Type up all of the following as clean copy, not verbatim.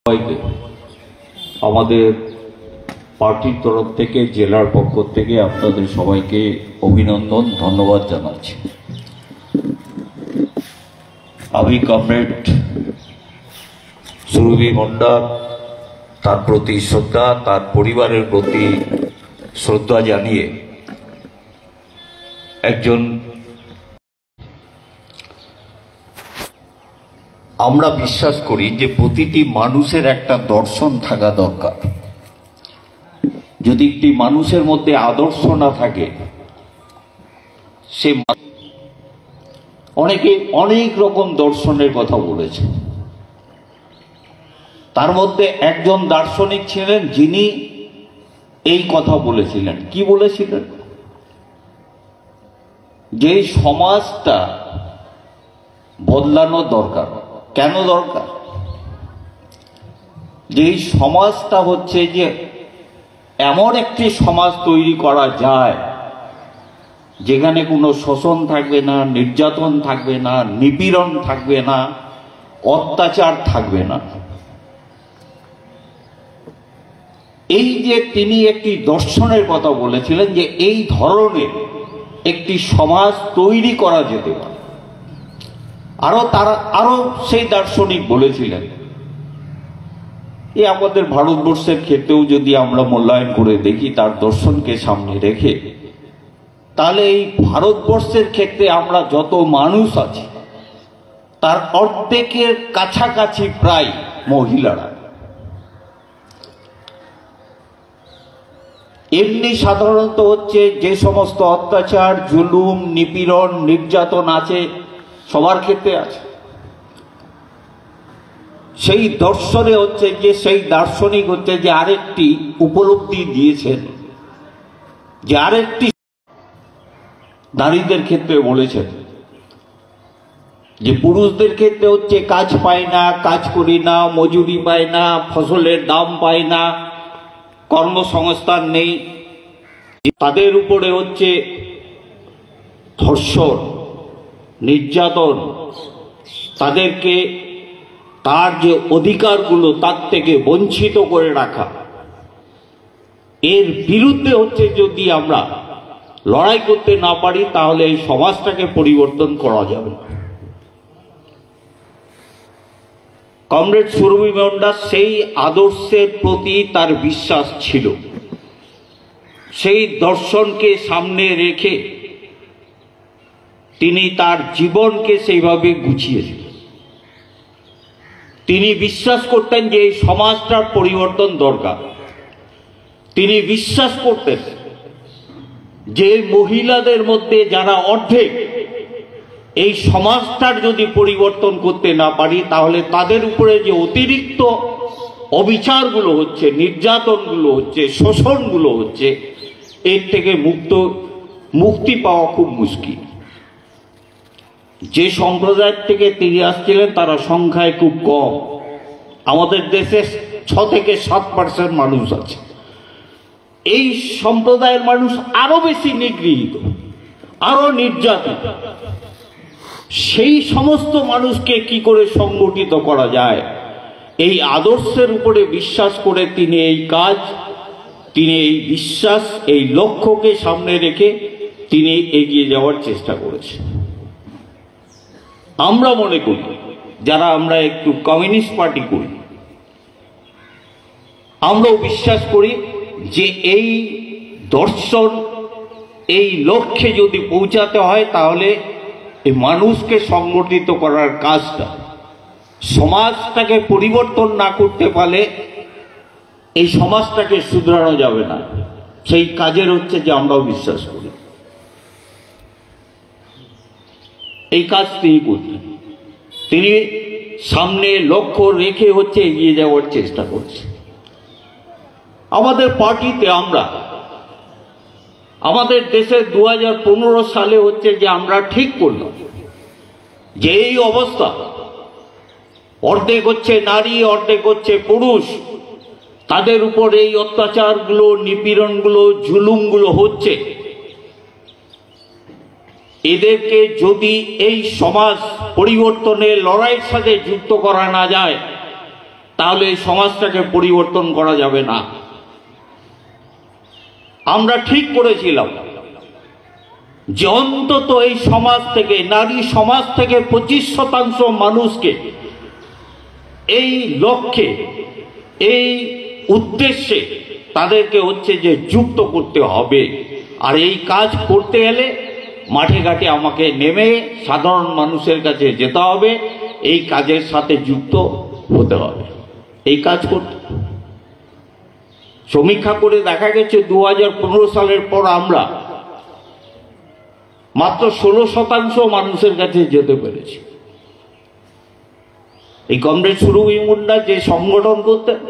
সবাইকে আমাদের পার্টির তরফ থেকে জেলার পক্ষ থেকে আপনাদের সবাইকে অভিনন্দন ধন্যবাদ জানাচ্ছি। আমি কমরেড সুরভি মুন্ডা তার প্রতি শ্রদ্ধা, তার পরিবারের প্রতি শ্রদ্ধা জানিয়ে আমরা বিশ্বাস করি যে প্রতিটি মানুষের একটা দর্শন থাকা দরকার। যদি একটি মানুষের মধ্যে আদর্শ না থাকে, সে অনেকে অনেক রকম দর্শনের কথা বলেছে। তার মধ্যে একজন দার্শনিক ছিলেন যিনি এই কথা বলেছিলেন। কি বলেছিলেন? যে সমাজটা বদলানো দরকার। কেন দরকার? যে সমাজটা হচ্ছে যে এমন একটি সমাজ তৈরি করা যায় যেখানে কোনো শোষণ থাকবে না, নির্যাতন থাকবে না, নিপীড়ন থাকবে না, অত্যাচার থাকবে না। এই যে তিনি একটি দর্শনের কথা বলেছিলেন যে এই ধরনের একটি সমাজ তৈরি করা যেতে পারে। আরো সেই দার্শনিক বলেছিলেন, আমাদের ভারতবর্ষের ক্ষেত্রেও যদি আমরা মূল্যায়ন করে দেখি তার দর্শনকে সামনে রেখে, তাহলে এই ভারতবর্ষের ক্ষেত্রে আমরা যত মানুষ আছি তার অর্ধেকের কাছাকাছি প্রায় মহিলারা। এমনি সাধারণত হচ্ছে যে সমস্ত অত্যাচার, জুলুম, নিপীড়ন, নির্যাতন আছে সবার ক্ষেত্রে আছে। সেই দর্শনে হচ্ছে যে সেই দার্শনিক হচ্ছে যে আরেকটি উপলব্ধি দিয়েছেন, যে আরেকটি নারীদের ক্ষেত্রে বলেছেন যে পুরুষদের ক্ষেত্রে হচ্ছে কাজ পায় না, কাজ করি না, মজুরি পায় না, ফসলের দাম পায় না, কর্মসংস্থান নেই, তাদের উপরে হচ্ছে ধর্ষণ, নির্যাতন, তাদেরকে তার যে অধিকারগুলো তার থেকে বঞ্চিত করে রাখা। এর বিরুদ্ধে হচ্ছে যদি আমরা লড়াই করতে না পারি তাহলে এই সমাজটাকে পরিবর্তন করা যাবে না। কমরেড সুরভি মুন্ডা সেই আদর্শের প্রতি তার বিশ্বাস ছিল। সেই দর্শনকে সামনে রেখে তিনি তার জীবনকে সেইভাবে গুছিয়েছিলেন। তিনি বিশ্বাস করতেন যে এই সমাজটার পরিবর্তন দরকার। তিনি বিশ্বাস করতেন যে মহিলাদের মধ্যে যারা অর্ধেক, এই সমাজটার যদি পরিবর্তন করতে না পারি তাহলে তাদের উপরে যে অতিরিক্ত অবিচারগুলো হচ্ছে, নির্যাতনগুলো হচ্ছে, শোষণগুলো হচ্ছে, এর থেকে মুক্তি পাওয়া খুব মুশকিল। যে সম্প্রদায় থেকে তিনি আসছিলেন তারা সংখ্যায় খুব কম। আমাদের দেশে 6 থেকে 7% মানুষ আছে। এই সম্প্রদায়ের মানুষ আরো বেশি নিগৃহীত, আরো নির্যাতিত। সেই সমস্ত মানুষকে কি করে সংগঠিত করা যায়, এই আদর্শের উপরে বিশ্বাস করে তিনি এই কাজ, তিনি এই বিশ্বাস, এই লক্ষ্যকে সামনে রেখে তিনি এগিয়ে যাওয়ার চেষ্টা করেছেন। আমরা মনে করি, যারা আমরা একটু কমিউনিস্ট পার্টি করি, আমরাও বিশ্বাস করি যে এই দর্শন, এই লক্ষ্যে যদি পৌঁছাতে হয় তাহলে এই মানুষকে সংগঠিত করার কাজটা, সমাজটাকে পরিবর্তন না করতে পারলে এই সমাজটাকে শুধরানো যাবে না। সেই কাজের হচ্ছে যে আমরাও বিশ্বাস করি। এই কাজ তিনি করতেন। তিনি সামনে লক্ষ্য রেখে হচ্ছে এগিয়ে যাওয়ার চেষ্টা করছেন। আমাদের পার্টিতে আমাদের দেশে 2015 সালে হচ্ছে যে আমরা ঠিক করলাম যে এই অবস্থা, অর্ধেক হচ্ছে নারী, অর্ধেক হচ্ছে পুরুষ, তাদের উপর এই অত্যাচারগুলো, নিপীড়নগুলো, জুলুমগুলো হচ্ছে, এদেরকে যদি এই সমাজ পরিবর্তনের লড়াইয়ের সাথে যুক্ত করা না যায় তাহলে এই সমাজটাকে পরিবর্তন করা যাবে না। আমরা ঠিক করেছিলাম যে অন্তত এই সমাজ থেকে, নারী সমাজ থেকে 25% মানুষকে এই লক্ষ্যে, এই উদ্দেশ্যে তাদেরকে হচ্ছে যে যুক্ত করতে হবে। আর এই কাজ করতে গেলে মাঠে ঘাটে আমাকে নেমে সাধারণ মানুষের কাছে যেতে হবে, এই কাজের সাথে যুক্ত হতে হবে। এই কাজ করতে সমীক্ষা করে দেখা গেছে 2015 সালের পর আমরা মাত্র 16% মানুষের কাছে যেতে পেরেছি। এই কমরেড সুরভী মুন্ডা যে সংগঠন করতেন,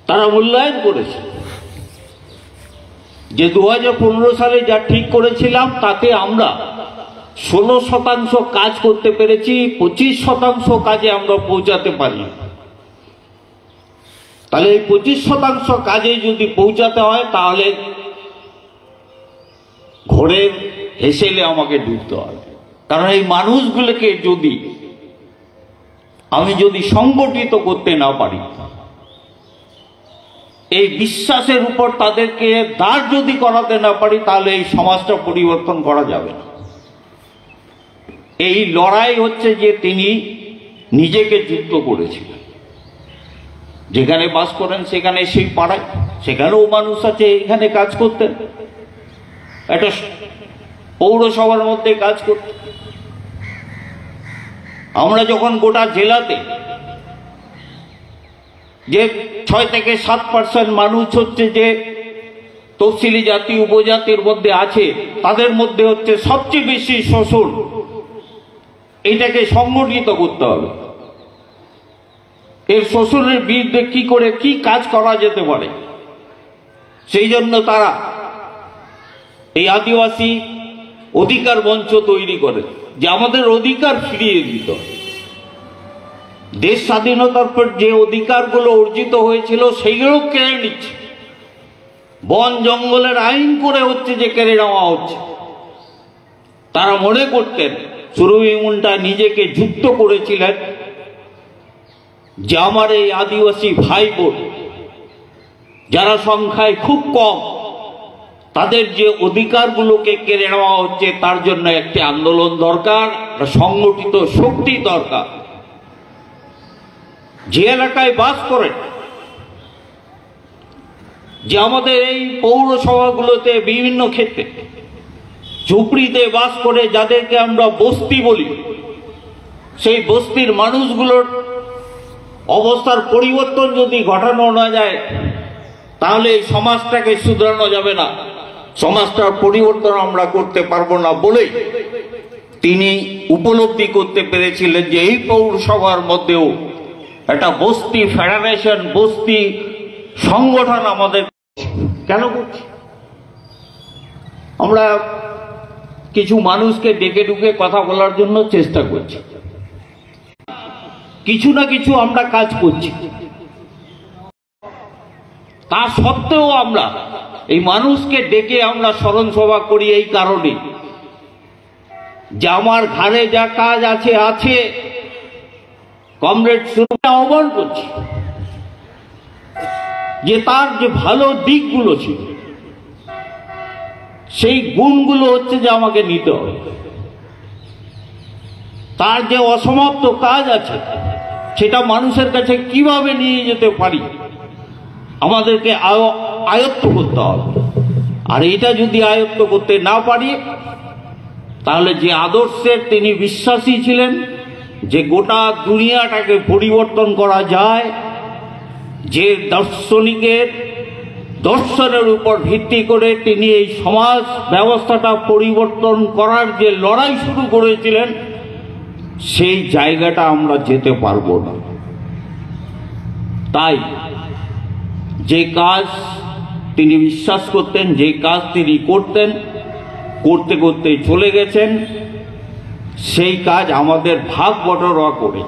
তারা মূল্যায়ন করেছে যে 2015 সালে যা ঠিক করেছিলাম তাতে আমরা 16% কাজ করতে পেরেছি, 25% কাজে আমরা পৌঁছাতে পারি। তাহলে এই 25% কাজে যদি পৌঁছাতে হয় তাহলে ঘোরের হেসেলে আমাকে ডুবতে হবে। কারণ এই মানুষগুলোকে আমি যদি সংগঠিত করতে না পারি, এই বিশ্বাসের উপর তাদেরকে দাঁড় যদি করাতে না পারি, তাহলে এই সমাজটা পরিবর্তন করা যাবে না। এই লড়াই হচ্ছে যে তিনি নিজেকে যুক্ত করেছিলেন। যেখানে বাস করেন সেখানে সেই পাড়ায়, সেখানেও মানুষ আছে এখানে কাজ করতেন, একটা পৌরসভার মধ্যে কাজ করতেন। আমরা যখন গোটা জেলাতে যে 6 থেকে 7% মানুষ হচ্ছে যে তফসিলি জাতি উপজাতির মধ্যে আছে, তাদের মধ্যে হচ্ছে সবচেয়ে বেশি শোষণ, এটাকে সংগঠিত করতে হবে। এর শোষণের বিরুদ্ধে কি করে কি কাজ করা যেতে পারে, সেই জন্য তারা এই আদিবাসী অধিকার মঞ্চ তৈরি করে যে আমাদের অধিকার ফিরিয়ে দিত। দেশ স্বাধীনতার পর যে অধিকারগুলো অর্জিত হয়েছিল সেইগুলো কেড়ে নিচ্ছে, বন জঙ্গলের আইন করে হচ্ছে যে কেড়ে নেওয়া হচ্ছে। তারা মনে করতেন, সুরভী মুন্ডা নিজেকে যুক্ত করেছিলেন যে আমার এই আদিবাসী ভাই বোন যারা সংখ্যায় খুব কম, তাদের যে অধিকারগুলোকে কেড়ে নেওয়া হচ্ছে, তার জন্য একটি আন্দোলন দরকার, সংগঠিত শক্তি দরকার। যে এলাকায় বাস করেন, যে আমাদের এই পৌরসভাগুলোতে বিভিন্ন ক্ষেত্রে ঝুপড়িতে বাস করে যাদেরকে আমরা বস্তি বলি, সেই বস্তির মানুষগুলোর অবস্থার পরিবর্তন যদি ঘটানো না যায়, তাহলে এই সমাজটাকে শুধরানো যাবে না, সমাজটার পরিবর্তন আমরা করতে পারবো না বলে তিনি উপলব্ধি করতে পেরেছিলেন যে এই পৌরসভার মধ্যেও একটা বস্তি ফেডারেশন, বস্তি সংগঠন আমাদের কেন করছি। আমরা কিছু মানুষকে ডেকে ডুকে কথা বলার জন্য চেষ্টা করছি, কিছু না কিছু আমরা কাজ করছি। তা সত্ত্বেও আমরা এই মানুষকে ডেকে আমরা স্মরণ সভা করি এই কারণে যে আমার ঘাড়ে যা কাজ আছে আছে কমরেড সুরভী আহ্বান করছি যে তার যে ভালো দিকগুলো ছিল সেই গুণগুলো হচ্ছে যে আমাকে নিতে হবে। তার যে অসমাপ্ত কাজ আছে সেটা মানুষের কাছে কিভাবে নিয়ে যেতে পারি আমাদেরকে আয়ত্ত করতে হবে। আর এটা যদি আয়ত্ত করতে না পারি, তাহলে যে আদর্শের তিনি বিশ্বাসী ছিলেন যে গোটা দুনিয়াটাকে পরিবর্তন করা যায়, যে দার্শনিকের দর্শনের উপর ভিত্তি করে তিনি এই সমাজ ব্যবস্থাটা পরিবর্তন করার যে লড়াই শুরু করেছিলেন, সেই জায়গাটা আমরা যেতে পারবো না। তাই যে কাজ তিনি বিশ্বাস করতেন, যে কাজ তিনি করতেন, করতে করতে চলে গেছেন, সেই কাজ আমাদের ভাগ বটরা করে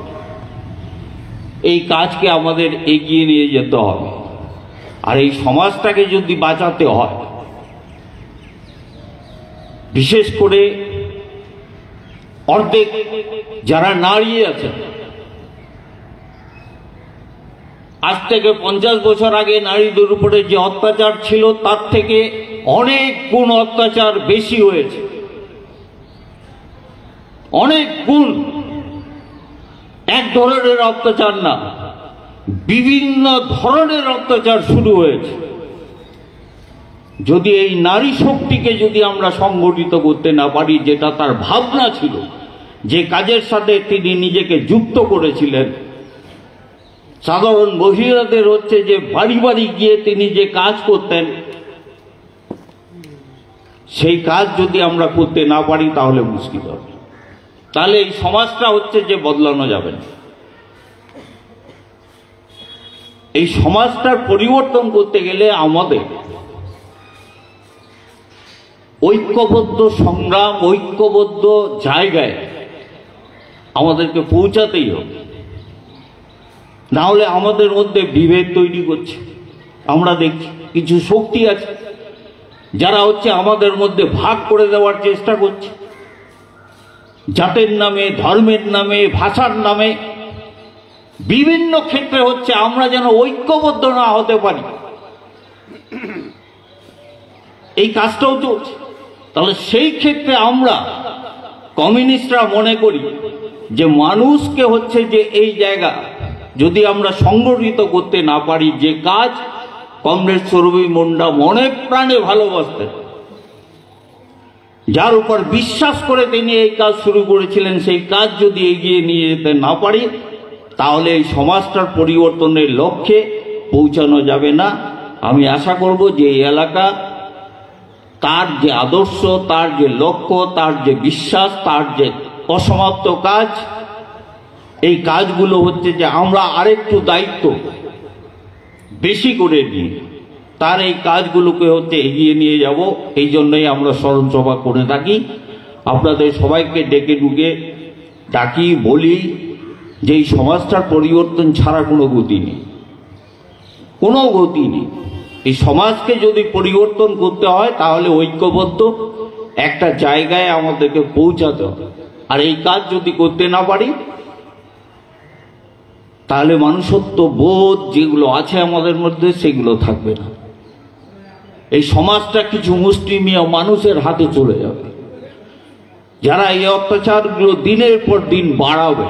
এই কাজকে আমাদের এগিয়ে নিয়ে যেতে হবে। আর এই সমাজটাকে যদি বাঁচাতে হয়, বিশেষ করে অর্ধেক যারা নারী আছেন আজ থেকে 50 বছর আগে নারীদের উপরে যে অত্যাচার ছিল তার থেকে অনেক গুণ অত্যাচার বেশি হয়েছে, অনেক গুণ। এক ধরনের অত্যাচার না, বিভিন্ন ধরনের অত্যাচার শুরু হয়েছে। যদি এই নারী শক্তিকে যদি আমরা সংগঠিত করতে না পারি, যেটা তার ভাবনা ছিল, যে কাজের সাথে তিনি নিজেকে যুক্ত করেছিলেন, সাধারণ মহিলাদের হচ্ছে যে বাড়ি বাড়ি গিয়ে তিনি যে কাজ করতেন, সেই কাজ যদি আমরা করতে না পারি তাহলে মুশকিল হবে। তাহলে এই সমাজটা হচ্ছে যে বদলানো যাবে না। এই সমাজটার পরিবর্তন করতে গেলে আমাদের ঐক্যবদ্ধ সংগ্রাম, ঐক্যবদ্ধ জায়গায় আমাদেরকে পৌঁছাতেই হবে। না হলে আমাদের মধ্যে বিভেদ তৈরি করছে। আমরা দেখছি কিছু শক্তি আছে যারা হচ্ছে আমাদের মধ্যে ভাগ করে দেওয়ার চেষ্টা করছে, জাতের নামে, ধর্মের নামে, ভাষার নামে। বিভিন্ন ক্ষেত্রে হচ্ছে আমরা যেন ঐক্যবদ্ধ না হতে পারি, এই কাজটাও চলছে। তাহলে সেই ক্ষেত্রে আমরা কমিউনিস্টরা মনে করি যে মানুষকে হচ্ছে যে এই জায়গা যদি আমরা সংগঠিত করতে না পারি, যে কাজ কমরেড সুরভী মুন্ডা মনে প্রাণে ভালোবাসতেন, যার উপর বিশ্বাস করে তিনি এই কাজ শুরু করেছিলেন, সেই কাজ যদি এগিয়ে নিয়ে যেতে না পারি তাহলে এই সমাজটার পরিবর্তনের লক্ষ্যে পৌঁছানো যাবে না। আমি আশা করব যে এই এলাকা তার যে আদর্শ, তার যে লক্ষ্য, তার যে বিশ্বাস, তার যে অসমাপ্ত কাজ, এই কাজগুলো হচ্ছে যে আমরা আরেকটু দায়িত্ব বেশি করে নিই, তার এই কাজগুলোকে হচ্ছে এগিয়ে নিয়ে যাব। এই জন্যই আমরা স্মরণ সভা করে থাকি। আপনাদের সবাইকে ডেকে ডুকে ডাকি, বলি যে এই সমাজটার পরিবর্তন ছাড়া কোনো গতি নেই, কোনো গতি নেই। এই সমাজকে যদি পরিবর্তন করতে হয় তাহলে ঐক্যবদ্ধ একটা জায়গায় আমাদেরকে পৌঁছাতে হবে। আর এই কাজ যদি করতে না পারি তাহলে মানুষত্ব বোধ যেগুলো আছে আমাদের মধ্যে সেগুলো থাকবে না। এই সমাজটা কিছু মুষ্টিমেয় মানুষের হাতে চলে যাবে, যারা এই অত্যাচারগুলো দিনের পর দিন বাড়াবে।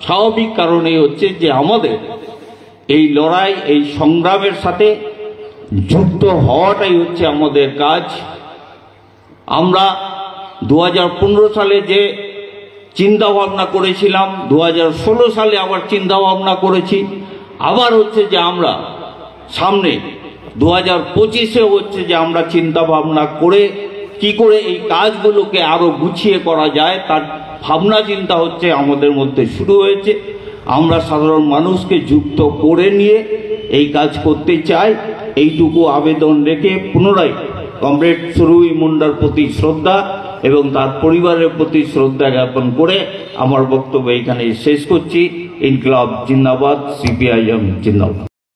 স্বাভাবিক কারণে হচ্ছে যে আমাদের এই লড়াই, এই সংগ্রামের সাথে যুক্ত হওয়াটাই হচ্ছে আমাদের কাজ। আমরা 2015 সালে যে চিন্তা ভাবনা করেছিলাম, 2016 সালে আবার চিন্তা ভাবনা করেছি, আবার হচ্ছে যে আমরা সামনে 2025-এ হচ্ছে যে আমরা চিন্তা ভাবনা করে কি করে এই কাজগুলোকে আরো গুছিয়ে করা যায় তার ভাবনা চিন্তা হচ্ছে আমাদের মধ্যে শুরু হয়েছে। আমরা সাধারণ মানুষকে যুক্ত করে নিয়ে এই কাজ করতে চাই, এইটুকু আবেদন রেখে পুনরায় কমরেড সুরভী মুন্ডার প্রতি শ্রদ্ধা এবং তার পরিবারের প্রতি শ্রদ্ধা জ্ঞাপন করে আমার বক্তব্য এখানে শেষ করছি। ইনকলাব জিন্দাবাদ, সিপিআইএম জিন্দাবাদ।